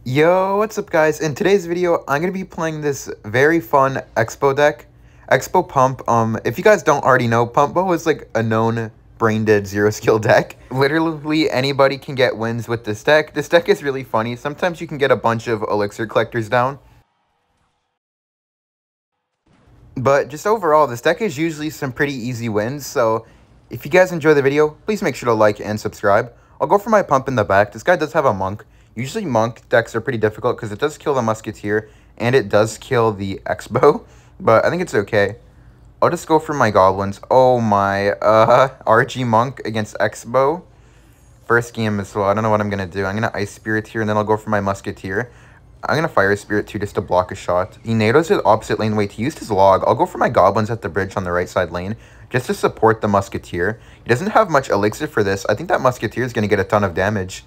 Yo, what's up guys? In today's video, I'm going to be playing this very fun Expo deck. Expo Pump, if you guys don't already know, Pumpbo is like a known brain-dead zero-skill deck. Literally anybody can get wins with this deck. This deck is really funny. Sometimes you can get a bunch of elixir collectors down. But just overall, this deck is usually some pretty easy wins, so if you guys enjoy the video, please make sure to like and subscribe. I'll go for my pump in the back. This guy does have a monk. Usually monk decks are pretty difficult because it does kill the musketeer and it does kill the Expo, but I think it's okay. I'll just go for my goblins. Oh my, RG monk against Expo. First game as well. I don't know what I'm going to do. I'm going to ice spirit here and then I'll go for my musketeer. I'm going to fire spirit too just to block a shot. He NATOs it opposite lane. Wait, he used his log. I'll go for my goblins at the bridge on the right side lane just to support the musketeer. He doesn't have much elixir for this. I think that musketeer is going to get a ton of damage.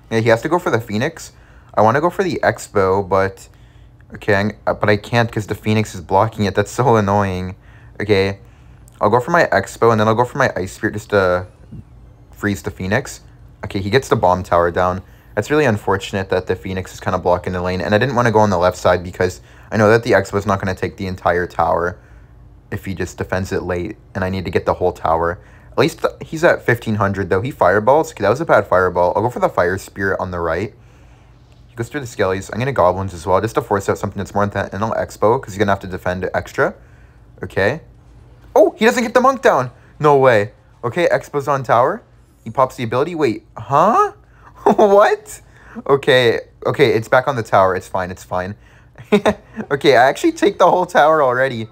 Yeah, he has to go for the phoenix. I want to go for the Expo, but okay, but I can't because the phoenix is blocking it. That's so annoying. Okay, I'll go for my Expo and then I'll go for my ice spirit just to freeze the phoenix. Okay, he gets the bomb tower down. It's really unfortunate that the Phoenix is kind of blocking the lane, and I didn't want to go on the left side because I know that the Expo is not going to take the entire tower if he just defends it late, and I need to get the whole tower. At least he's at 1500 though. He fireballs. Okay, that was a bad fireball. I'll go for the Fire Spirit on the right. He goes through the Skellies. I'm going to Goblins as well just to force out something that's more than an Expo because he's going to have to defend extra. Okay. Oh, he doesn't get the Monk down. No way. Okay, Expo's on tower. He pops the ability. Wait, huh? What? Okay, it's back on the tower. It's fine, it's fine. Okay, I actually take the whole tower already.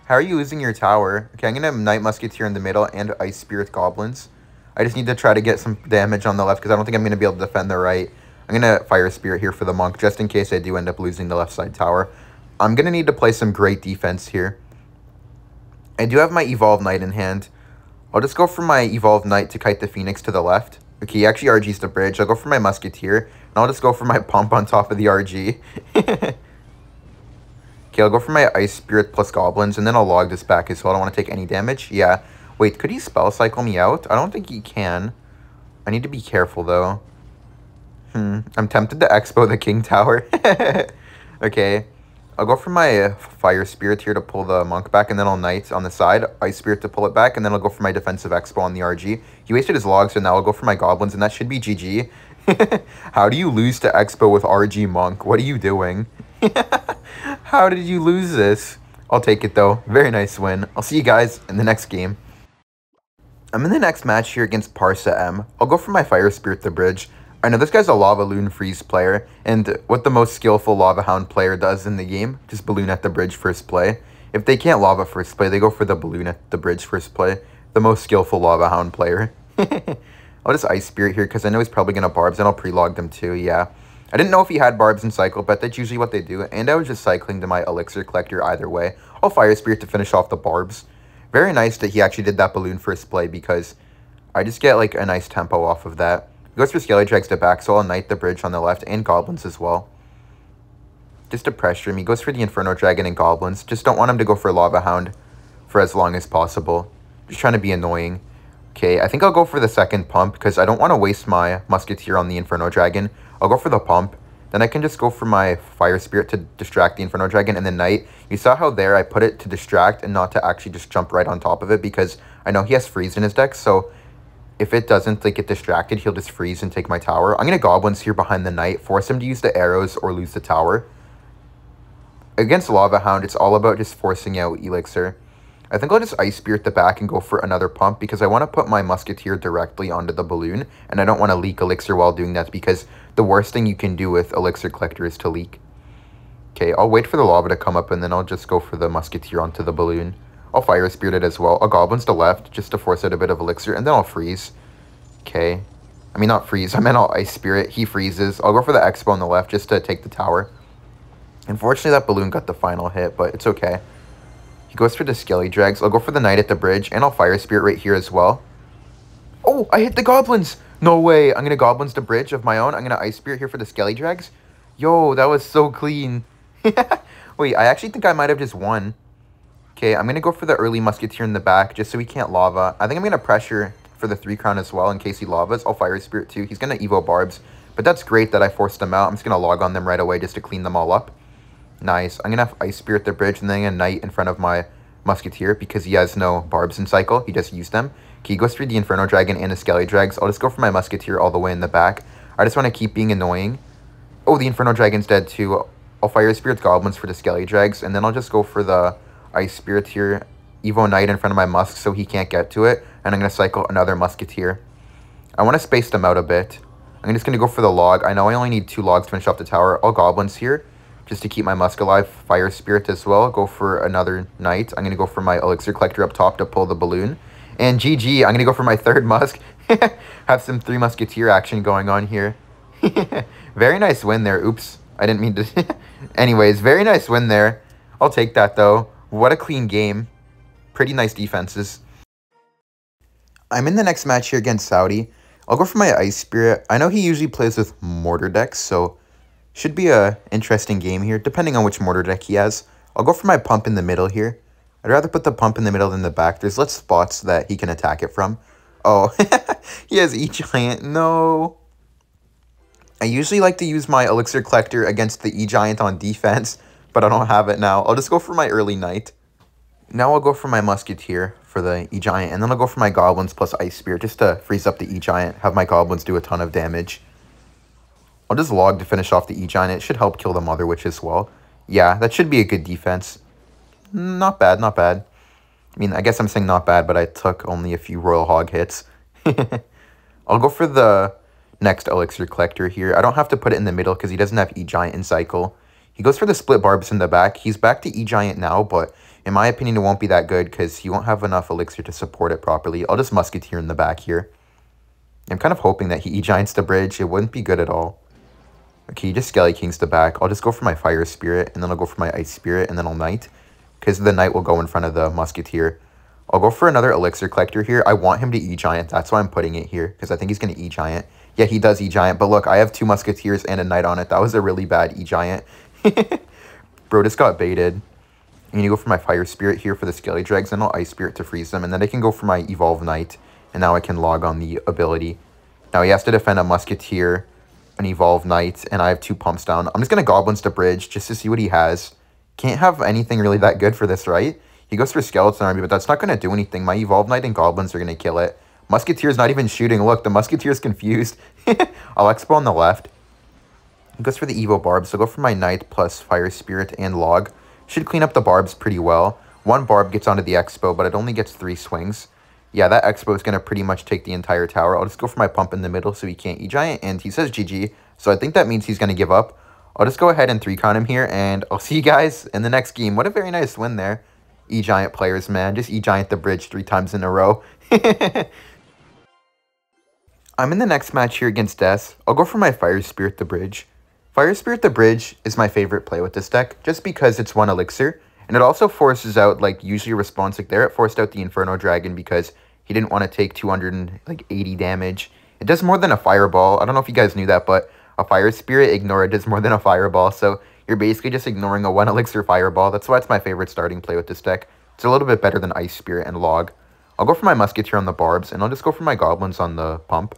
How are you losing your tower? Okay, I'm going to have Knight Musketeer in the middle and Ice Spirit Goblins. I just need to try to get some damage on the left because I don't think I'm going to be able to defend the right. I'm going to Fire Spirit here for the Monk just in case I do end up losing the left side tower. I'm going to need to play some great defense here. I do have my Evolved Knight in hand. I'll just go for my Evolved Knight to kite the Phoenix to the left. Okay, he actually RG's the bridge. I'll go for my Musketeer, and I'll just go for my Pump on top of the RG. Okay, I'll go for my Ice Spirit plus Goblins, and then I'll log this back as well. I don't want to take any damage. Yeah. Wait, could he Spell Cycle me out? I don't think he can. I need to be careful, though. I'm tempted to Expo the King Tower. Okay. I'll go for my Fire Spirit here to pull the Monk back, and then I'll Knight on the side, Ice Spirit to pull it back, and then I'll go for my Defensive Expo on the RG. He wasted his logs, so now I'll go for my Goblins, and that should be GG. How do you lose to Expo with RG Monk? What are you doing? How did you lose this? I'll take it, though. Very nice win. I'll see you guys in the next game. I'm in the next match here against Parsa M. I'll go for my Fire Spirit the bridge. I know this guy's a Lava Loon Freeze player, and what the most skillful Lava Hound player does in the game, just Balloon at the bridge first play. If they can't Lava first play, they go for the Balloon at the bridge first play. The most skillful Lava Hound player. I'll just Ice Spirit here, because I know he's probably going to Barbs, and I'll pre-log them too, yeah. I didn't know if he had Barbs in Cycle, but that's usually what they do, and I was just cycling to my Elixir Collector either way. I'll Fire Spirit to finish off the Barbs. Very nice that he actually did that Balloon first play, because I just get like a nice tempo off of that. He goes for Skelly Drags to back, so I'll Knight the bridge on the left and Goblins as well. Just to pressure him. He goes for the Inferno Dragon and Goblins. Just don't want him to go for Lava Hound for as long as possible. Just trying to be annoying. Okay, I think I'll go for the second pump because I don't want to waste my Musketeer on the Inferno Dragon. I'll go for the pump. Then I can just go for my Fire Spirit to distract the Inferno Dragon and then Knight. You saw how there I put it to distract and not to actually just jump right on top of it because I know he has Freeze in his deck, so if it doesn't like get distracted, he'll just freeze and take my tower. I'm going to Goblins here behind the Knight, force him to use the arrows or lose the tower. Against Lava Hound, it's all about just forcing out Elixir. I think I'll just Ice Spirit the back and go for another pump because I want to put my Musketeer directly onto the Balloon, and I don't want to leak Elixir while doing that because the worst thing you can do with Elixir Collector is to leak. Okay, I'll wait for the lava to come up and then I'll just go for the Musketeer onto the Balloon. I'll Fire Spirit it as well. I'll Goblins to left just to force out a bit of Elixir, and then I'll freeze. Okay. I mean, not freeze. I meant I'll Ice Spirit. He freezes. I'll go for the Expo on the left just to take the tower. Unfortunately, that Balloon got the final hit, but it's okay. He goes for the Skelly Drags. I'll go for the Knight at the bridge, and I'll Fire Spirit right here as well. Oh, I hit the Goblins! No way. I'm going to Goblins to bridge of my own. I'm going to Ice Spirit here for the Skelly Drags. Yo, that was so clean. Wait, I actually think I might have just won. Okay, I'm going to go for the early Musketeer in the back just so he can't Lava. I think I'm going to pressure for the 3 crown as well in case he Lavas. I'll Fire Spirit too. He's going to Evo Barbs, But that's great that I forced them out. I'm just going to log on them right away just to clean them all up. Nice. I'm going to have Ice Spear at the bridge and then a Knight in front of my Musketeer because he has no barbs in cycle. He just used them. Okay, he goes through the Inferno Dragon and the Skelly Drags. I'll just go for my Musketeer all the way in the back. I just want to keep being annoying. Oh, the Inferno Dragon's dead too. I'll Fire Spirit's Goblins for the Skelly Drags, and then I'll just go for the Ice Spirit here. Evo Knight in front of my Musk so he can't get to it, and I'm going to cycle another Musketeer. I want to space them out a bit. I'm just going to go for the log. I know I only need 2 logs to finish off the tower. All Goblins here, just to keep my Musk alive. Fire Spirit as well. Go for another Knight. I'm going to go for my Elixir Collector up top to pull the balloon. And GG, I'm going to go for my 3rd Musk. Have some 3 Musketeer action going on here. Very nice win there. Oops, I didn't mean to. Anyways, very nice win there. I'll take that, though. What a clean game. Pretty nice defenses. I'm in the next match here against Saudi. I'll go for my Ice Spirit. I know he usually plays with Mortar decks, so should be a interesting game here, depending on which Mortar deck he has. I'll go for my Pump in the middle here. I'd rather put the Pump in the middle than the back. There's less spots that he can attack it from. Oh, he has E-Giant. No. I usually like to use my Elixir Collector against the E-Giant on defense, but I don't have it now. I'll just go for my early Knight. Now I'll go for my Musketeer for the E-Giant, and then I'll go for my Goblins plus Ice Spear just to freeze up the E-Giant, have my Goblins do a ton of damage. I'll just log to finish off the E-Giant. It should help kill the Mother Witch as well. Yeah, that should be a good defense. Not bad, not bad. I mean, I guess I'm saying not bad, but I took only a few Royal Hog hits. I'll go for the next Elixir Collector here. I don't have to put it in the middle because he doesn't have E-Giant in cycle. He goes for the Split Barbs in the back. He's back to E-Giant now, but in my opinion, it won't be that good because he won't have enough Elixir to support it properly. I'll just Musketeer in the back here. I'm kind of hoping that he E-Giants the bridge. It wouldn't be good at all. Okay, he just Skelly Kings the back. I'll just go for my Fire Spirit, and then I'll go for my Ice Spirit, and then I'll Knight, because the Knight will go in front of the Musketeer. I'll go for another Elixir Collector here. I want him to E-Giant. That's why I'm putting it here, because I think he's going to E-Giant. Yeah, he does E-Giant, but look, I have 2 Musketeers and a Knight on it. That was a really bad E-Giant. Bro just got baited. I'm going to go for my Fire Spirit here for the Skelly Drags, and I'll Ice Spirit to freeze them, and then I can go for my Evolve Knight, and now I can log on the ability. Now he has to defend a Musketeer, an Evolve Knight, and I have 2 pumps down. I'm just going to Goblins to bridge just to see what he has. Can't have anything really that good for this, right? He goes for Skeleton Army, but that's not going to do anything. My Evolve Knight and Goblins are going to kill it. Musketeer's not even shooting. Look, the Musketeer's confused. I'll Expo on the left. He goes for the Evo Barb, so go for my Knight plus Fire Spirit and Log. Should clean up the Barbs pretty well. 1 Barb gets onto the Expo, but it only gets 3 swings. Yeah, that Expo is going to pretty much take the entire tower. I'll just go for my Pump in the middle so he can't E-Giant, and he says GG, so I think that means he's going to give up. I'll just go ahead and 3-count him here, and I'll see you guys in the next game. What a very nice win there. E-Giant players, man. Just E-Giant the bridge 3 times in a row. I'm in the next match here against Des. I'll go for my Fire Spirit the bridge. Fire Spirit the bridge is my favorite play with this deck, just because it's 1 Elixir, and it also forces out, like, usually a response like there. It forced out the Inferno Dragon because he didn't want to take 280 damage. It does more than a Fireball. I don't know if you guys knew that, but a Fire Spirit, ignore it, does more than a Fireball, so you're basically just ignoring a 1 Elixir Fireball. That's why it's my favorite starting play with this deck. It's a little bit better than Ice Spirit and Log. I'll go for my Musketeer on the Barbs, and I'll just go for my Goblins on the Pump.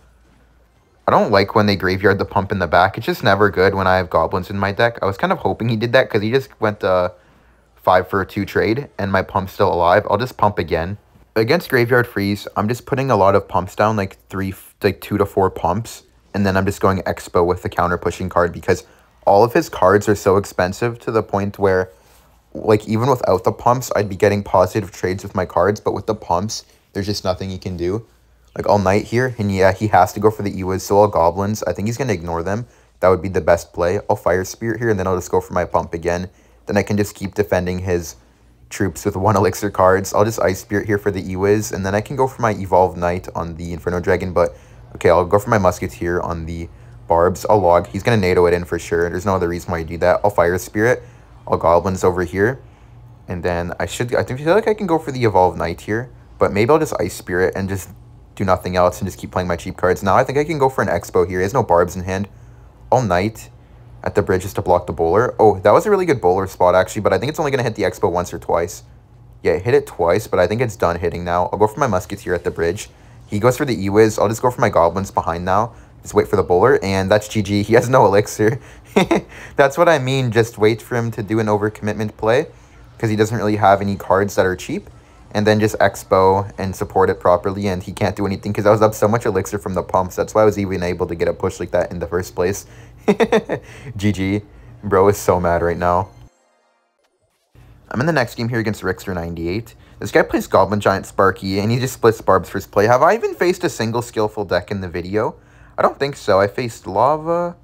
I don't like when they graveyard the Pump in the back. It's just never good when I have Goblins in my deck. I was kind of hoping he did that because he just went 5 for a 2 trade, and my Pump's still alive. I'll just Pump again. Against Graveyard Freeze, I'm just putting a lot of pumps down, like 2 to 4 pumps, and then I'm just going Expo with the counter pushing card because all of his cards are so expensive to the point where, like, even without the pumps, I'd be getting positive trades with my cards, but with the pumps, there's just nothing he can do. Like, I'll Knight here, and yeah, he has to go for the Ewiz, so I'll Goblins. I think he's going to ignore them. That would be the best play. I'll Fire Spirit here, and then I'll just go for my Pump again. Then I can just keep defending his troops with 1 Elixir cards. I'll just Ice Spirit here for the Ewiz, and then I can go for my Evolved Knight on the Inferno Dragon, but okay, I'll go for my Musketeer on the Barbs. I'll Log. He's going to NATO it in for sure. There's no other reason why I do that. I'll Fire Spirit. I'll Goblins over here, and then I feel like I can go for the Evolved Knight here, but maybe I'll just Ice Spirit and just do nothing else and just keep playing my cheap cards. Now I think I can go for an Expo here. He has no Barbs in hand. I'll Knight at the bridge just to block the bowler. Oh, that was a really good bowler spot, actually, but I think it's only going to hit the Expo once or twice. Yeah, it hit it twice, but I think it's done hitting now. I'll go for my Musketeer at the bridge. He goes for the Ewiz. I'll just go for my Goblins behind now. Just wait for the bowler, and that's GG. He has no elixir. That's what I mean. Just wait for him to do an overcommitment play, because he doesn't really have any cards that are cheap. And then just expo and support it properly, and he can't do anything because I was up so much elixir from the pumps. That's why I was even able to get a push like that in the first place. GG. Bro is so mad right now. I'm in the next game here against Rickster98. This guy plays Goblin Giant Sparky, and he just splits Barbs first play. Have I even faced a single skillful deck in the video? I don't think so. I faced Lava.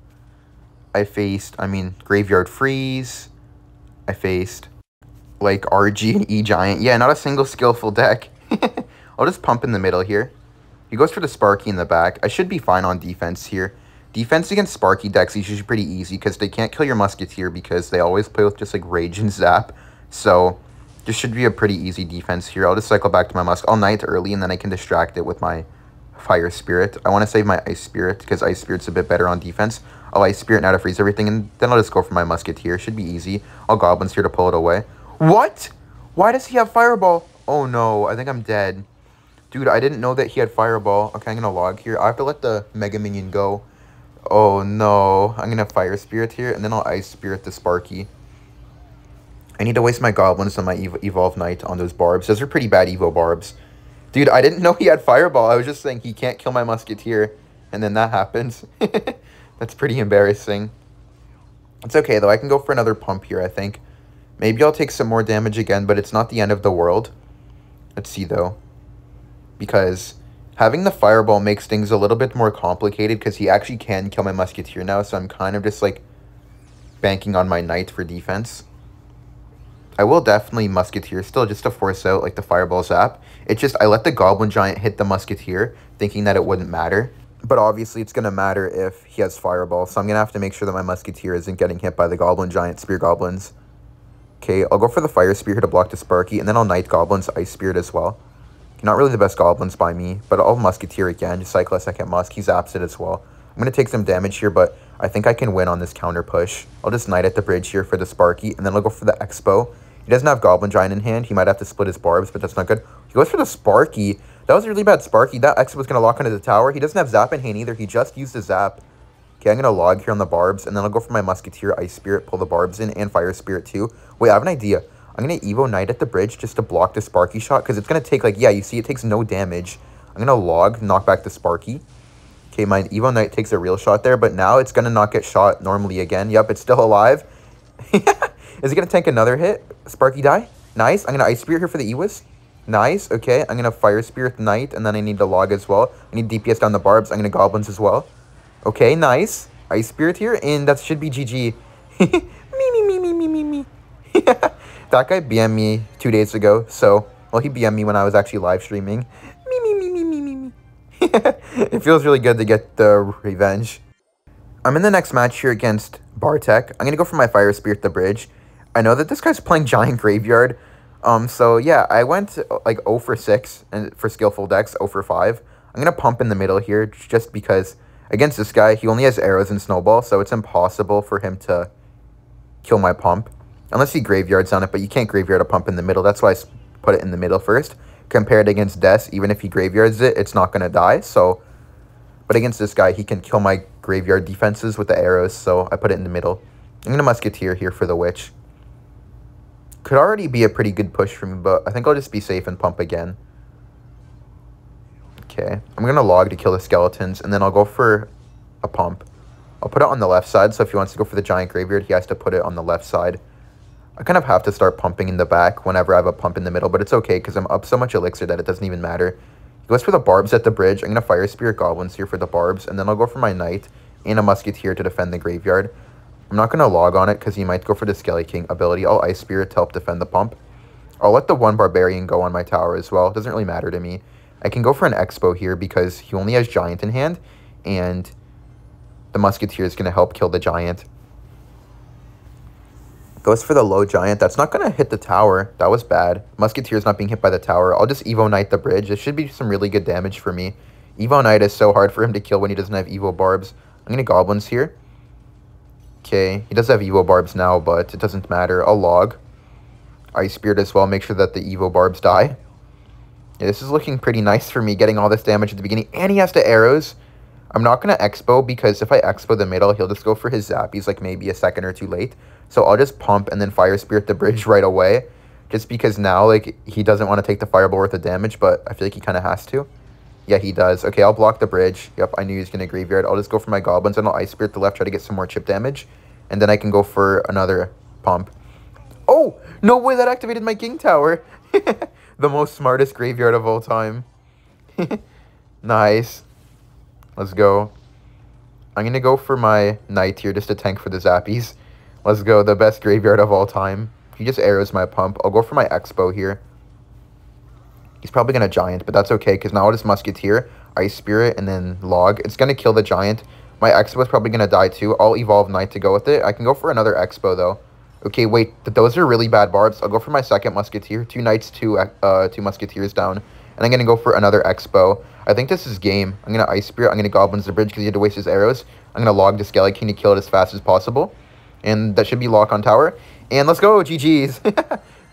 I faced, Graveyard Freeze. I faced, like, RG and E-Giant. Yeah, not a single skillful deck. I'll just pump in the middle here. He goes for the Sparky in the back. I should be fine on defense here. Defense against Sparky decks is usually pretty easy because they can't kill your Musketeer because they always play with just, like, Rage and Zap. So, this should be a pretty easy defense here. I'll just cycle back to my Musk. I'll Knight early, and then I can distract it with my Fire Spirit. I want to save my Ice Spirit because Ice Spirit's a bit better on defense. I'll Ice Spirit now to freeze everything, and then I'll just go for my Musketeer. Should be easy. I'll Goblins here to pull it away. What? Why does he have Fireball? Oh, no. I think I'm dead. Dude, I didn't know that he had Fireball. Okay, I'm going to log here. I have to let the Mega Minion go. Oh, no. I'm going to Fire Spirit here, and then I'll Ice Spirit the Sparky. I need to waste my Goblins on my Evolve Knight on those Barbs. Those are pretty bad Evo Barbs. Dude, I didn't know he had Fireball. I was just saying he can't kill my Musketeer, and then that happens. That's pretty embarrassing. It's okay, though. I can go for another pump here, I think. Maybe I'll take some more damage again, but it's not the end of the world. Let's see, though. Because having the Fireball makes things a little bit more complicated because he actually can kill my Musketeer now, so I'm kind of just, like, banking on my Knight for defense. I will definitely Musketeer still just to force out, like, the Fireball Zap. It's just I let the Goblin Giant hit the Musketeer, thinking that it wouldn't matter. But obviously it's going to matter if he has Fireball, so I'm going to have to make sure that my Musketeer isn't getting hit by the Goblin Giant Spear Goblins. Okay, I'll go for the Fire Spear to block the Sparky, and then I'll Knight Goblins Ice Spirit as well. Not really the best Goblins by me, but I'll Musketeer again, just cycle a second Musk. He zaps it as well. I'm going to take some damage here, but I think I can win on this counter push. I'll just Knight at the bridge here for the Sparky, and then I'll go for the Expo. He doesn't have Goblin Giant in hand. He might have to split his Barbs, but that's not good. He goes for the Sparky. That was a really bad Sparky. That Expo was going to lock onto the tower. He doesn't have Zap in hand either. He just used the Zap. Okay, I'm going to log here on the Barbs, and then I'll go for my Musketeer, Ice Spirit, pull the Barbs in, and Fire Spirit too. Wait, I have an idea. I'm going to Evo Knight at the bridge just to block the Sparky shot, because it's going to take, like, yeah, you see it takes no damage. I'm going to log, knock back the Sparky. Okay, my Evo Knight takes a real shot there, but now it's going to not get shot normally again. Yep, it's still alive. Is it going to tank another hit? Sparky die? Nice. I'm going to Ice Spirit here for the Ewis. Nice. Okay, I'm going to Fire Spirit Knight, and then I need to log as well. I need DPS down the Barbs. I'm going to Goblins as well. Okay, nice. Ice Spirit here, and that should be GG. me. That guy BM'd me 2 days ago, so, well, he BM'd me when I was actually live streaming. Me. It feels really good to get the revenge. I'm in the next match here against Bartek. I'm going to go for my Fire Spirit the bridge. I know that this guy's playing Giant Graveyard. So, yeah, I went, like, 0 for 6 and for skillful decks, 0 for 5. I'm going to pump in the middle here just because against this guy, he only has arrows and snowball, so it's impossible for him to kill my pump. Unless he graveyards on it, but you can't graveyard a pump in the middle. That's why I put it in the middle first. Compared against Des, even if he graveyards it, it's not going to die. So, but against this guy, he can kill my graveyard defenses with the arrows, so I put it in the middle. I'm going to Musketeer here for the Witch. Could already be a pretty good push for me, but I think I'll just be safe and pump again. Okay, I'm going to log to kill the skeletons, and then I'll go for a pump. I'll put it on the left side, so if he wants to go for the Giant Graveyard, he has to put it on the left side. I kind of have to start pumping in the back whenever I have a pump in the middle, but it's okay because I'm up so much elixir that it doesn't even matter. He goes for the Barbs at the bridge. I'm going to Fire Spirit Goblins here for the Barbs, and then I'll go for my Knight and a Musketeer to defend the graveyard. I'm not going to log on it because he might go for the Skelly King ability. I'll Ice Spirit to help defend the pump. I'll let the one Barbarian go on my tower as well. It doesn't really matter to me. I can go for an Expo here because he only has Giant in hand, and the Musketeer is going to help kill the Giant. Goes for the low Giant. That's not going to hit the tower. That was bad. Musketeer's not being hit by the tower. I'll just Evo Knight the bridge. It should be some really good damage for me. Evo Knight is so hard for him to kill when he doesn't have Evo Barbs. I'm going to Goblins here. Okay, he does have Evo Barbs now, but it doesn't matter. I'll log. Ice Spirit as well. Make sure that the Evo Barbs die. Yeah, this is looking pretty nice for me, getting all this damage at the beginning. And he has the arrows. I'm not going to Expo because if I Expo the middle, he'll just go for his Zappies like maybe a second or two late. So I'll just pump and then Fire Spirit the bridge right away. Just because now, like, he doesn't want to take the Fireball worth of damage, but I feel like he kind of has to. Yeah, he does. Okay, I'll block the bridge. Yep, I knew he was going to Graveyard. I'll just go for my Goblins and I'll Ice Spirit the left, try to get some more chip damage. And then I can go for another pump. Oh, no way, that activated my King Tower. The most smartest graveyard of all time. Nice. Let's go. I'm going to go for my Knight here just to tank for the Zappies. Let's go, the best graveyard of all time. He just arrows my pump. I'll go for my Expo here. He's probably going to Giant, but that's okay, because now I'll just Musketeer, Ice Spirit, and then Log. It's going to kill the Giant. My Expo is probably going to die too. I'll evolve Knight to go with it. I can go for another Expo, though. Okay, wait, those are really bad barbs. I'll go for my second Musketeer. 2 Knights, 2 Musketeers down. And I'm going to go for another Expo. I think this is game. I'm going to Ice Spirit. I'm going to Goblins the bridge because he had to waste his arrows. I'm going to Log the Skelly King to kill it as fast as possible. And that should be lock on tower. And let's go, GG's.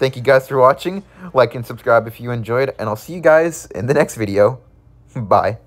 Thank you guys for watching. Like and subscribe if you enjoyed. And I'll see you guys in the next video. Bye.